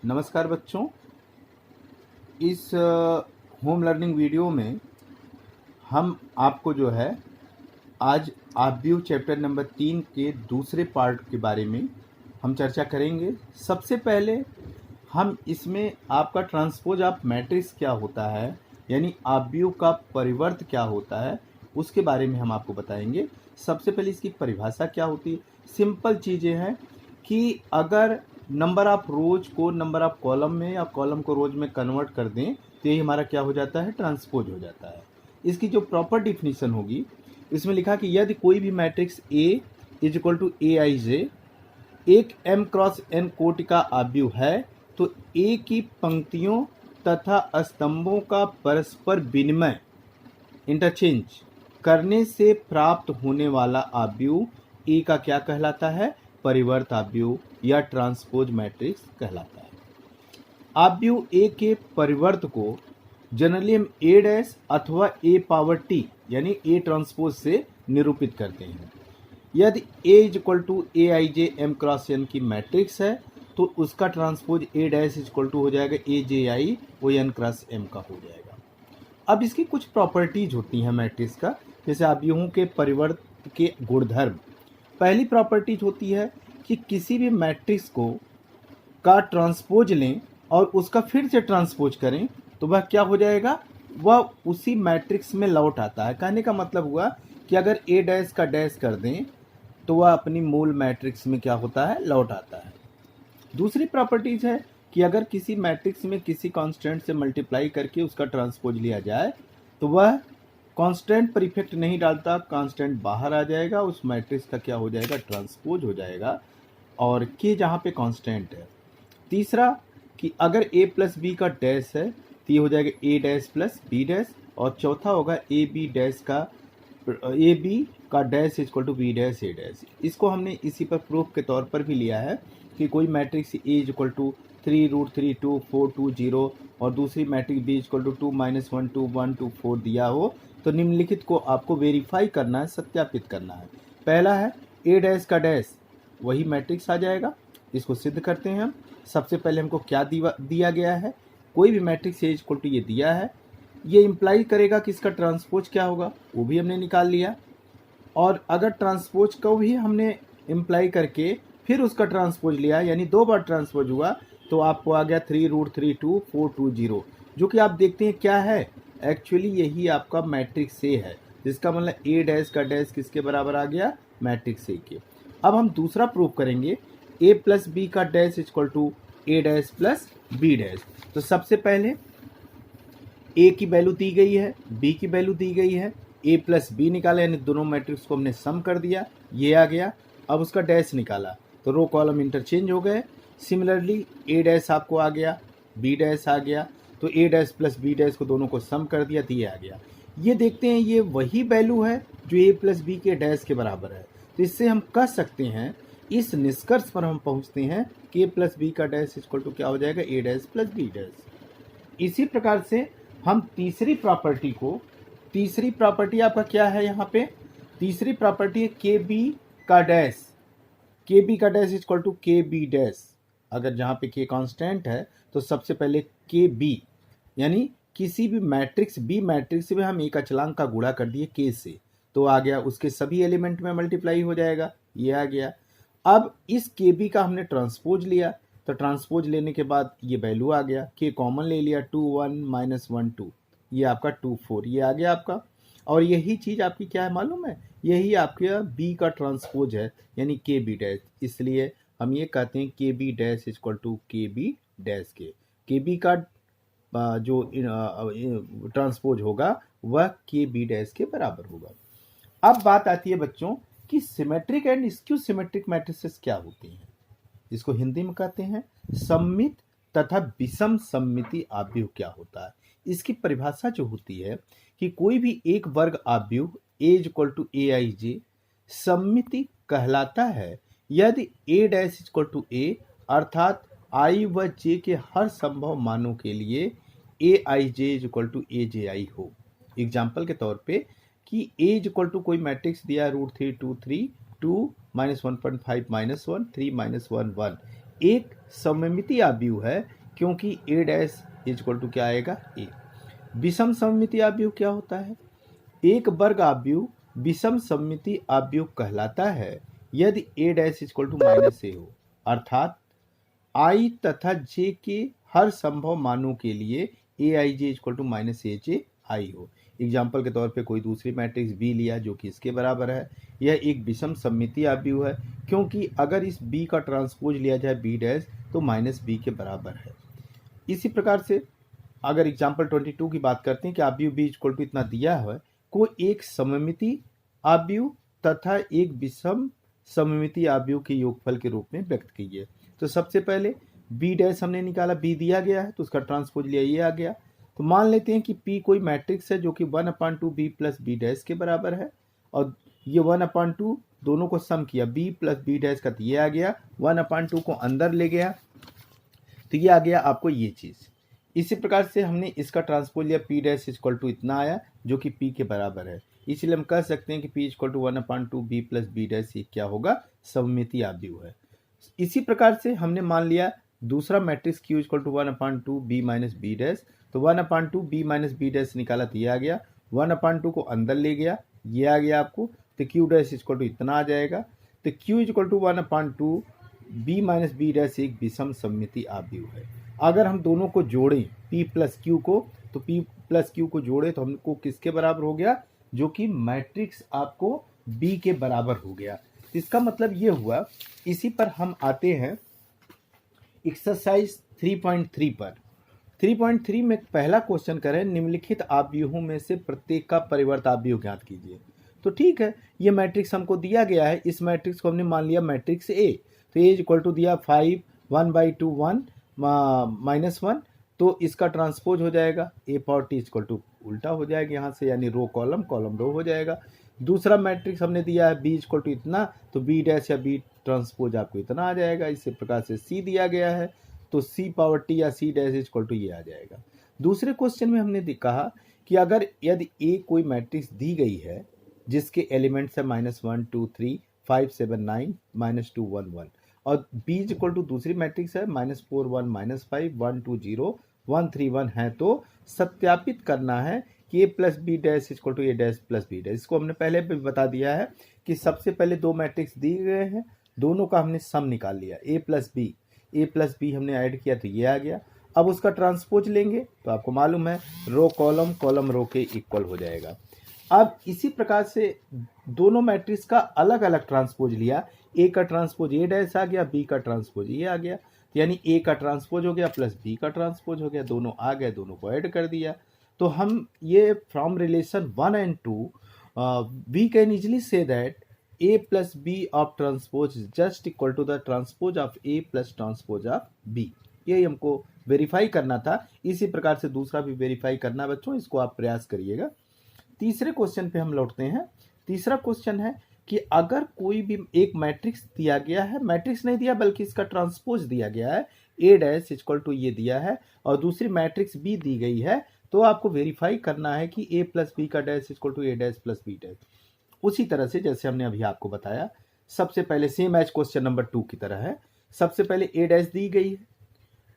नमस्कार बच्चों। इस होम लर्निंग वीडियो में हम आपको जो है आज आव्यूह चैप्टर नंबर 3 के दूसरे पार्ट के बारे में हम चर्चा करेंगे। सबसे पहले हम इसमें आपका ट्रांसपोज ऑफ मैट्रिक्स क्या होता है, यानी आव्यूह का परिवर्त क्या होता है, उसके बारे में हम आपको बताएंगे। सबसे पहले इसकी परिभाषा क्या होती है। सिंपल चीज़ें हैं कि अगर नंबर ऑफ रोज को नंबर ऑफ कॉलम में या कॉलम को रोज में कन्वर्ट कर दें तो ये हमारा क्या हो जाता है, ट्रांसपोज हो जाता है। इसकी जो प्रॉपर डिफिनीशन होगी, इसमें लिखा कि यदि कोई भी matrix A is equal to A I J एक m क्रॉस n कोटि का आव्यूह है तो ए की पंक्तियों तथा स्तंभों का परस्पर विनिमय इंटरचेंज करने से प्राप्त होने वाला आव्यूह ए का क्या कहलाता है, परिवर्त आव्यूह या ट्रांसपोज मैट्रिक्स कहलाता है। आव्यूह ए के परिवर्त को जनरली हम ए डैश अथवा ए पावर टी यानी ए ट्रांसपोज से निरूपित करते हैं। यदि A is equal to A I J M cross N की मैट्रिक्स है तो उसका transpose A dash is equal to हो जाएगा ए जे आई वो एन क्रॉस एम का हो जाएगा। अब इसकी कुछ प्रॉपर्टीज होती हैं मैट्रिक्स का, जैसे आव्यूहों के परिवर्त के गुणधर्म। पहली प्रॉपर्टीज होती है कि किसी भी मैट्रिक्स को का ट्रांसपोज लें और उसका फिर से ट्रांसपोज करें तो वह क्या हो जाएगा, वह उसी मैट्रिक्स में लौट आता है। कहने का मतलब हुआ कि अगर ए डैश का डैश कर दें तो वह अपनी मूल मैट्रिक्स में क्या होता है, लौट आता है। दूसरी प्रॉपर्टीज है कि अगर किसी मैट्रिक्स में किसी कांस्टेंट से मल्टीप्लाई करके उसका ट्रांसपोज लिया जाए तो वह कांस्टेंट पर इफेक्ट नहीं डालता, कांस्टेंट बाहर आ जाएगा, उस मैट्रिक्स का क्या हो जाएगा, ट्रांसपोज हो जाएगा, और के जहाँ पे कांस्टेंट है। तीसरा कि अगर a प्लस बी का डैश है तो ये हो जाएगा a dash plus B dash, और चौथा होगा ए बी का dash equal to B dash A dash. इसको हमने इसी पर प्रूफ के तौर पर भी लिया है कि कोई matrix A is equal to 3√3(2)(4)(2)(0) और दूसरी मैट्रिक्स बी इक्वल टू 2-1(2)(1)(2)(4) दिया हो तो निम्नलिखित को आपको वेरीफाई करना है, सत्यापित करना है। पहला है ए डैश का डैश वही मैट्रिक्स आ जाएगा। इसको सिद्ध करते हैं हम। सबसे पहले हमको क्या दिया गया है, कोई भी मैट्रिक्स ए इक्वल टू ये दिया है, ये इम्प्लाई करेगा कि इसका ट्रांसपोज क्या होगा, वो भी हमने निकाल लिया। और अगर ट्रांसपोज को भी हमने इम्प्लाई करके फिर उसका ट्रांसपोज लिया, यानी दो बार ट्रांसपोज हुआ, तो आपको आ गया 3√3(2)(4)(2)(0), जो कि आप देखते हैं क्या है, एक्चुअली यही आपका मैट्रिक्स ए है, जिसका मतलब ए डैश का डैश किसके बराबर आ गया, मैट्रिक्स ए के। अब हम दूसरा प्रूफ करेंगे, ए प्लस बी का dash equal to A dash plus B dash. तो सबसे पहले ए की वैल्यू दी गई है, बी की वैल्यू दी गई है, ए प्लस बी निकाला, यानी दोनों मैट्रिक्स को हमने सम कर दिया, ये आ गया। अब उसका डैश निकाला तो रो कॉलम इंटरचेंज हो गए। सिमिलरली ए डैश आपको आ गया, बी डैश आ गया, तो ए डैश प्लस बी डैश को दोनों को सम कर दिया तो ये आ गया। ये देखते हैं ये वही वैल्यू है जो ए प्लस बी के डैश के बराबर है, तो इससे हम कह सकते हैं, इस निष्कर्ष पर हम पहुंचते हैं कि ए प्लस बी का डैश इक्वल टू क्या हो जाएगा, ए डैश प्लस बी डैश। इसी प्रकार से हम तीसरी प्रॉपर्टी आपका क्या है यहाँ पे, तीसरी प्रॉपर्टी है के बी का डैश इक्वल टू के बी डैश। अगर जहाँ पे के कांस्टेंट है तो सबसे पहले के बी, यानी किसी भी मैट्रिक्स बी मैट्रिक्स में हम एक अचलांक का गुणा कर दिए के से, तो आ गया उसके सभी एलिमेंट में मल्टीप्लाई हो जाएगा, ये आ गया। अब इस के बी का हमने ट्रांसपोज लिया, तो ट्रांसपोज लेने के बाद ये वैल्यू आ गया, के कॉमन ले लिया, 2(1)-1(2), ये आपका 2(4), ये आ गया आपका। और यही चीज़ आपकी क्या है मालूम है, यही आपके बी का ट्रांसपोज है, यानी के बी डैश। इसलिए हम ये कहते हैं के बी डैश इक्वल टू के बी डैश के बी का जो ट्रांसपोज होगा वह के बी डैश के बराबर होगा। अब बात आती है बच्चों कि symmetric and skew symmetric matrices क्या होती हैं। इसको हिंदी में कहते हैं सममित तथा विषम सममिति आव्यूह क्या होता है। इसकी परिभाषा जो होती है कि कोई भी एक वर्ग आव्यूह ए इक्वल टू ए आई जे सममिति कहलाता है यदि ए डैश इक्वल टू ए अर्थात आई व जे के हर संभव मानों के लिए ए आई जे इक्वल टू ए जे आई हो। एग्जाम्पल के तौर पे कि ए इक्वल टू कोई मैट्रिक्स दिया है, √3(2)(3)(2)-1.5-1 3-1 1, एक सममितीय आव्यूह है क्योंकि a dash is equal to क्या आएगा a। विषम सममितीय आव्यूह क्या होता है? एक वर्ग आव्यूह विषम सममितीय आव्यूह कहलाता है यदि a dash is equal to minus a हो, अर्थात i तथा j के हर संभव मानों के लिए aij equal to minus aj i हो। एग्जाम्पल के तौर पे कोई दूसरी मैट्रिक्स b लिया जो कि इसके बराबर है, यह एक विषम सममितीय आव्यूह है क्योंकि अगर इस b का ट्रांसपोज लिया जाए b डैश तो माइनस b के बराबर है। इसी प्रकार से अगर एग्जाम्पल 22 की बात करते हैं कि आव्यूह b इक्वल टू इतना दिया है, को एक सममितीय आव्यूह तथा एक विषम सममितीय आव्यूह के योगफल के रूप में व्यक्त कीजिए। तो सबसे पहले b डैश हमने निकाला, b दिया गया है तो उसका ट्रांसपोज लिया, ये आ गया। तो मान लेते हैं कि p कोई मैट्रिक्स है जो कि 1/2 b प्लस b डैश के बराबर है, और ये 1/2 दोनों को सम किया, b प्लस b डैश का, ये आ गया, 1/2 को अंदर ले गया तो ये आ गया आपको ये चीज़। इसी प्रकार से हमने इसका ट्रांसपोज लिया, p डैश इक्वल टू इतना आया जो कि p के बराबर है, इसलिए हम कह सकते हैं कि p equal to 1/2 b plus b dash ये क्या होगा, सममितीय आव्यूह है। इसी प्रकार से हमने मान लिया दूसरा matrix q equal to 1/2 b minus b dash, तो 1/2 b माइनस b डैश निकाला तो ये आ गया, 1/2 को अंदर ले गया, ये आ गया आपको, तो q डैश इक्वल टू इतना आ जाएगा। तो q equal to 1/2 b minus b dash एक विषम सममितीय आव्यूह है। अगर हम दोनों को जोड़ें p प्लस q को, तो p प्लस q को जोड़े तो हमको किसके बराबर हो गया, जो कि मैट्रिक्स आपको b के बराबर हो गया। इसका मतलब ये हुआ। इसी पर हम आते हैं एक्सरसाइज 3.3 पर। 3.3 में पहला क्वेश्चन करें, निम्नलिखित आव्यूहों में से प्रत्येक का परिवर्त आव्यूह ज्ञात कीजिए। तो ठीक है, ये मैट्रिक्स हमको दिया गया है, इस मैट्रिक्स को हमने मान लिया मैट्रिक्स ए, तो ए इक्वल टू दिया 5 1/2 1 -1, तो इसका ट्रांसपोज हो जाएगा ए पावर टी इक्वल टू उल्टा हो जाएगा यहाँ से, यानी रो कॉलम कॉलम रो हो जाएगा। दूसरा मैट्रिक्स हमने दिया है बी इक्वल टू इतना, तो बी डैश या बी ट्रांसपोज आपको इतना आ जाएगा। इसी प्रकार से सी दिया गया है तो सी पावर टी या सी डैश इक्वल टू ये आ जाएगा। दूसरे क्वेश्चन में हमने कहा कि अगर यदि ए कोई मैट्रिक्स दी गई है जिसके एलिमेंट्स है -1 2 3 5 7 9 -2 1 1, और बी इक्वल टू दूसरी मैट्रिक्स है -4 1 -5 1 2 0 1 3 1 है, तो सत्यापित करना है कि A plus B dash equal to A dash plus B dash. इसको हमने पहले भी बता दिया है कि सबसे पहले दो मैट्रिक्स दिए गए हैं, दोनों का हमने सम निकाल लिया, ए प्लस बी हमने ऐड किया तो ये आ गया। अब उसका ट्रांसपोज लेंगे तो आपको मालूम है रो कॉलम कॉलम रो के इक्वल हो जाएगा। अब इसी प्रकार से दोनों मैट्रिक्स का अलग अलग ट्रांसपोज लिया, ए का ट्रांसपोज ए डैश आ गया, बी का ट्रांसपोज ये आ गया, यानी ए का ट्रांसपोज हो गया प्लस बी का ट्रांसपोज हो गया, दोनों आ गए, दोनों को ऐड कर दिया। तो हम ये from relation 1 and 2 we can easily say that a plus B of transpose just equal to the transpose of a plus transpose of b। ये हमको वेरीफाई करना था, इसी प्रकार से दूसरा भी वेरीफाई करना है बच्चों, इसको आप प्रयास करिएगा। तीसरे क्वेश्चन पे हम लौटते हैं। तीसरा क्वेश्चन है कि अगर कोई भी एक मैट्रिक्स दिया गया है, मैट्रिक्स नहीं दिया बल्कि इसका ट्रांसपोज दिया गया है, ए डैश इक्वल टू ये दिया है और दूसरी मैट्रिक्स बी दी गई है, तो आपको वेरीफाई करना है कि ए प्लस बी का dash equal to A dash plus B dash. उसी तरह से जैसे हमने अभी आपको बताया, सबसे पहले सेम एज क्वेश्चन नंबर 2 की तरह है, सबसे पहले ए डैश दी गई है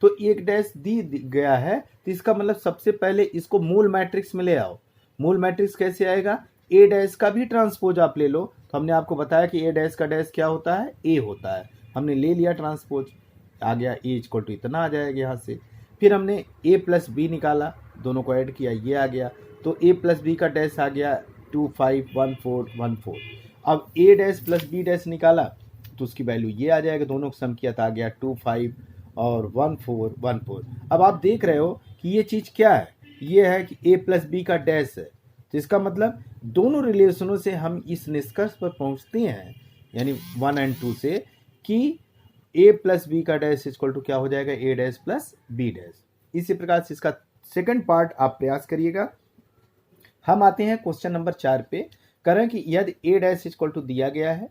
तो एक डैश दी गया है, तो इसका मतलब सबसे पहले इसको मूल मैट्रिक्स में ले आओ। मूल मैट्रिक्स कैसे आएगा, ए डैश का भी ट्रांसपोज आप ले लो, तो हमने आपको बताया कि ए डैश का डैश क्या होता है, ए होता है, हमने ले लिया ट्रांसपोज, आ गया ए इक्वल टू इतना आ जाएगा यहाँ से। फिर हमने ए प्लस बी निकाला, दोनों को ऐड किया, ये आ गया, तो ए प्लस बी का डैश आ गया 2 5 1 4 1 4। अब ए डैश प्लस बी डैश निकाला तो उसकी वैल्यू ये आ जाएगा, दोनों को सम किया था, आ गया 2 5 और 1 4 1 4। अब आप देख रहे हो कि ये चीज़ क्या है, ये है कि ए प्लस बी का डैश है, तो इसका मतलब दोनों रिलेशनों से हम इस निष्कर्ष पर पहुंचते हैं, यानी 1 and 2 से, कि ए प्लस बी का डैश इक्वल टू क्या हो जाएगा, ए डैश प्लस बी डैश। इसी प्रकार से इसका सेकंड पार्ट आप प्रयास करिएगा। हम आते हैं क्वेश्चन नंबर 4 पे, करें कि यदि ए डैश इक्वल टू दिया गया है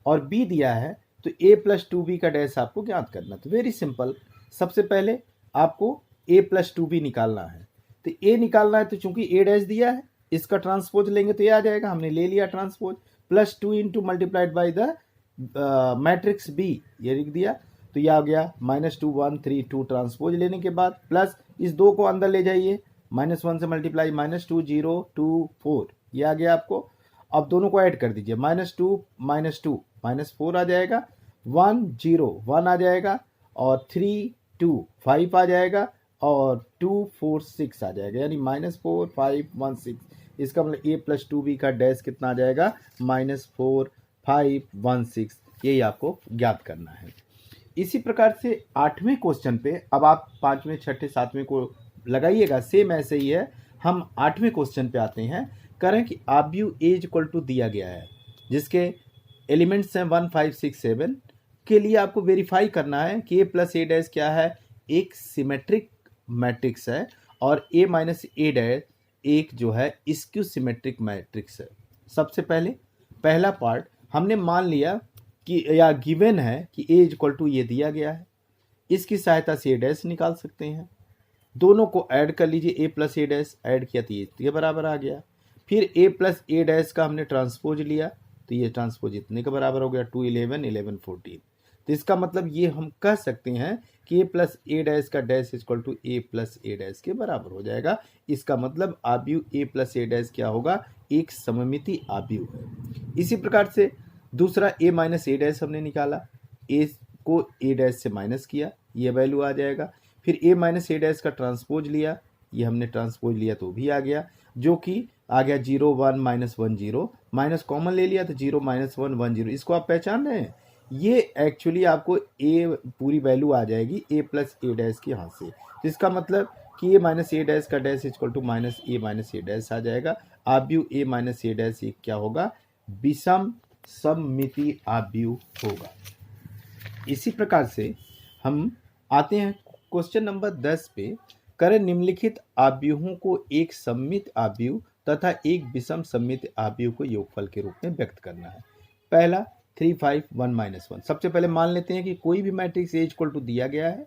और बी दिया है तो ए प्लस 2b का डैश आपको ज्ञात करना। तो वेरी सिंपल, सबसे पहले आपको ए प्लस 2b निकालना है, तो ए निकालना है, तो चूंकि ए डैश दिया है इसका ट्रांसपोज लेंगे तो ये आ जाएगा, हमने ले लिया transpose, plus 2 into multiplied by the matrix B, ये लिख दिया, तो तो ये आ गया -2 1 3 2 ट्रांसपोज लेने के बाद प्लस इस 2 को अंदर ले जाइए, -1 से मल्टीप्लाई -2 0 2 4 ये आ गया आपको। अब दोनों को ऐड कर दीजिए, -2 -4 आ जाएगा, 1 0 1 आ जाएगा और 3 2 5 आ जाएगा और 2 4 6 आ जाएगा, यानी -4 5 1 6। इसका मतलब a + 2b का डैश कितना आ जाएगा, -4 5 1 6। यही आपको ज्ञात करना है। इसी प्रकार से 8वें क्वेश्चन पे अब आप 5वें 6ठे 7वें को लगाइएगा, सेम ऐसे ही है। हम 8वें क्वेश्चन पे आते हैं। करें कि आव्यूह a = दिया गया है जिसके एलिमेंट्स हैं 1 5 6 7 के लिए आपको वेरीफाई करना है कि a + a' क्या है, एक सिमेट्रिक मैट्रिक्स है और a - a' एक जो है स्क्यू सिमेट्रिक मैट्रिक्स है। सबसे पहले पहला पार्ट हमने मान लिया कि या गिवन है कि a = ये दिया गया है, इसकी सहायता से a' निकाल सकते हैं। दोनों को ऐड कर लीजिए, a + a' ऐड किया तो ये इसके बराबर आ गया। फिर a + a' का हमने ट्रांसपोज लिया तो ये ट्रांसपोज इतने के बराबर हो गया, 2 11 11 14। तो इसका मतलब ये हम कह सकते हैं कि a + a' का डैश = a + a' के बराबर हो जाएगा। इसका मतलब आव्यूह a + a' क्या होगा, एक सममिति आव्यूह है। इसी प्रकार से दूसरा a - a' हमने निकाला, a को a' से माइनस किया, ये वैल्यू आ जाएगा। फिर a - a' का ट्रांसपोज लिया, ये हमने ट्रांसपोज लिया तो भी आ गया, जो कि आ गया 0 1 -1 0, माइनस कॉमन ले लिया तो 0 -1 1 0। इसको आप पहचान रहे हैं, ये एक्चुअली आपको a पूरी वैल्यू आ जाएगी a + a' के यहाँ से। तो इसका मतलब कि a - a' का डैश = -a - a' आ जाएगा। आव्यूह a - a' एक क्या होगा, विषम सममिति आव्यूह होगा। इसी प्रकार से हम आते हैं क्वेश्चन नंबर 10 पे। करें निम्नलिखित आव्यूहों को एक सममित आव्यूह तथा एक विषम सममित आव्यूह को योगफल के रूप में व्यक्त करना है। पहला 3 5 1 -1। सबसे पहले मान लेते हैं कि कोई भी मैट्रिक्स a = दिया गया है।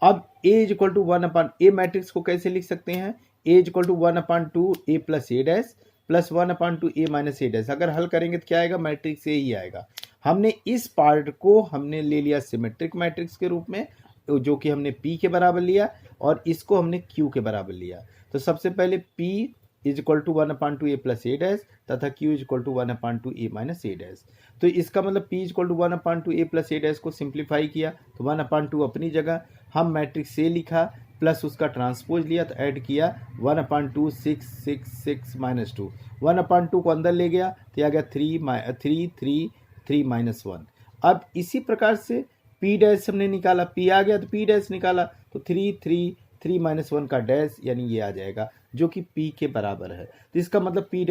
अब a = 1/a मैट्रिक्स को कैसे लिख सकते हैं, a = 1/2 a + a' plus 1/2 a - a'। अगर हल करेंगे तो क्या आएगा, मैट्रिक्स a ही आएगा। हमने इस पार्ट को हमने ले लिया सिमेट्रिक मैट्रिक्स के रूप में, जो कि हमने p के बराबर लिया और इसको हमने q के बराबर लिया। तो सबसे पहले p = 1/2 a + a' तथा q = 1/2 a - a'। तो इसका मतलब p = 1/2 a + a' को सिंप्लीफाई किया तो 1/2 अपनी जगह, हम मैट्रिक्स a लिखा प्लस उसका ट्रांसपोज लिया तो ऐड किया 1/2 6 6 6 -2। 1/2 को अंदर ले गया तो आ गया 3 3 3 -1। अब इसी प्रकार से p' हमने निकाला, p आ गया तो p' निकाला तो 3 3 3 -1 का डैश, यानी ये आ जाएगा जो कि p के बराबर है। तो इसका मतलब p'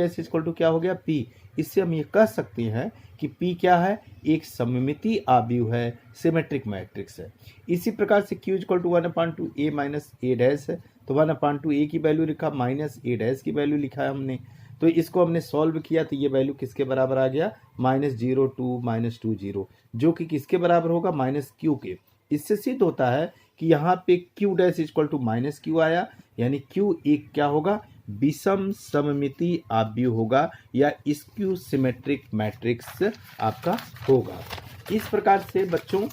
= क्या हो गया, p। इससे हम ये कह सकते हैं कि p क्या है, एक सममिति आव्यूह है, सिमेट्रिक मैट्रिक्स है। इसी प्रकार से q = 1/2 a - a' है, तो 1/2 a की वैल्यू लिखा माइनस a' की वैल्यू लिखा है हमने। तो इसको हमने सॉल्व किया तो ये वैल्यू किसके बराबर आ गया, -0 2 -2 0, जो कि किसके बराबर होगा, -q के। इससे सिद्ध होता है कि यहाँ पे q' = -q आया, यानी q एक क्या होगा, विषम सममिति आव्यूह होगा या स्क्यू सिमेट्रिक मैट्रिक्स आपका होगा। इस प्रकार से बच्चों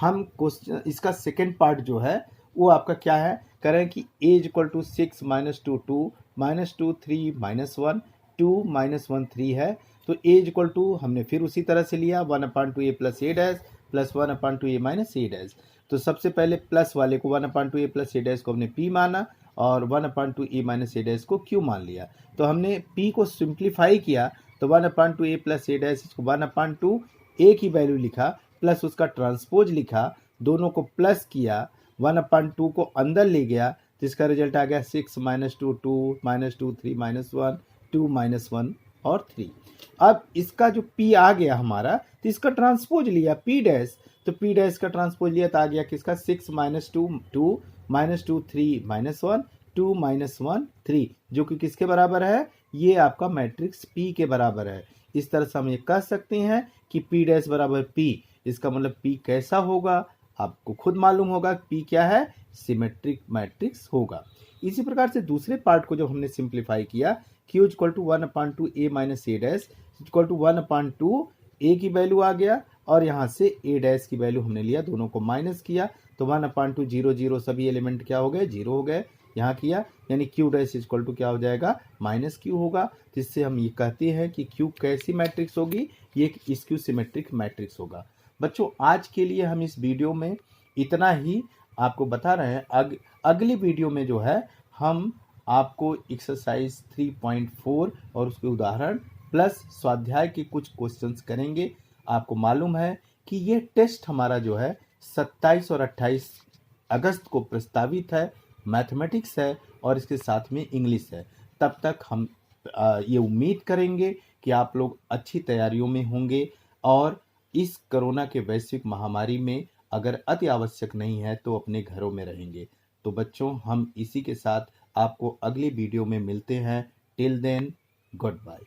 हम क्वेश्चन इसका सेकंड पार्ट जो है वो आपका क्या है, करें कि a = 6 -2 2 -2 3 -1 2 -1 3 है। तो a = हमने फिर उसी तरह से लिया 1/2 a + a' plus 1/2 a - a'। तो सबसे पहले प्लस वाले को 1/2 a + a' को हमने p माना और 1/2 a - a' को q मान लिया। तो हमने p को सिंप्लीफाई किया तो 1/2 a + a' को 1/2 a की वैल्यू लिखा प्लस उसका ट्रांसपोज लिखा, दोनों को प्लस किया, 1/2 को अंदर ले गया तो इसका रिजल्ट आ गया 6 -2 2 -2 3 -1 2 -1 और 3। अब इसका जो p आ गया हमारा तो इसका ट्रांसपोज लिया p', तो p' का ट्रांसपोज लिया तो आ गया किसका 6 -2 2 -2 3 -1 2 -1 3, जो कि किसके बराबर है, ये आपका मैट्रिक्स p के बराबर है। इस तरह से हम ये कह सकते हैं कि p' बराबर p। इसका मतलब p कैसा होगा आपको खुद मालूम होगा, p क्या है, सिमेट्रिक मैट्रिक्स होगा। इसी प्रकार से दूसरे पार्ट को जब हमने सिंप्लीफाई किया, q = 1/2 a - a' = 1/2 a की वैल्यू आ गया और यहाँ से a डैश की वैल्यू हमने लिया, दोनों को माइनस किया तो 1/2 0 0 सभी एलिमेंट क्या हो गए, 0 हो गए। यहाँ किया यानी क्यू डैश इक्वल टू क्या हो जाएगा, माइनस क्यू होगा। जिससे हम ये कहते हैं कि क्यू कैसी मैट्रिक्स होगी, ये स्क्यू सिमेट्रिक मैट्रिक्स होगा। बच्चों आज के लिए हम इस वीडियो में इतना ही आपको बता रहे हैं। अगली वीडियो में जो है हम आपको एक्सरसाइज 3.4 और उसके उदाहरण प्लस स्वाध्याय के कुछ क्वेश्चंस करेंगे। आपको मालूम है कि ये टेस्ट हमारा जो है 27 और 28 अगस्त को प्रस्तावित है, मैथमेटिक्स है और इसके साथ में इंग्लिश है। तब तक हम ये उम्मीद करेंगे कि आप लोग अच्छी तैयारियों में होंगे और इस कोरोना के वैश्विक महामारी में अगर अति आवश्यक नहीं है तो अपने घरों में रहेंगे। तो बच्चों हम इसी के साथ आपको अगली वीडियो में मिलते हैं। Till then good bye.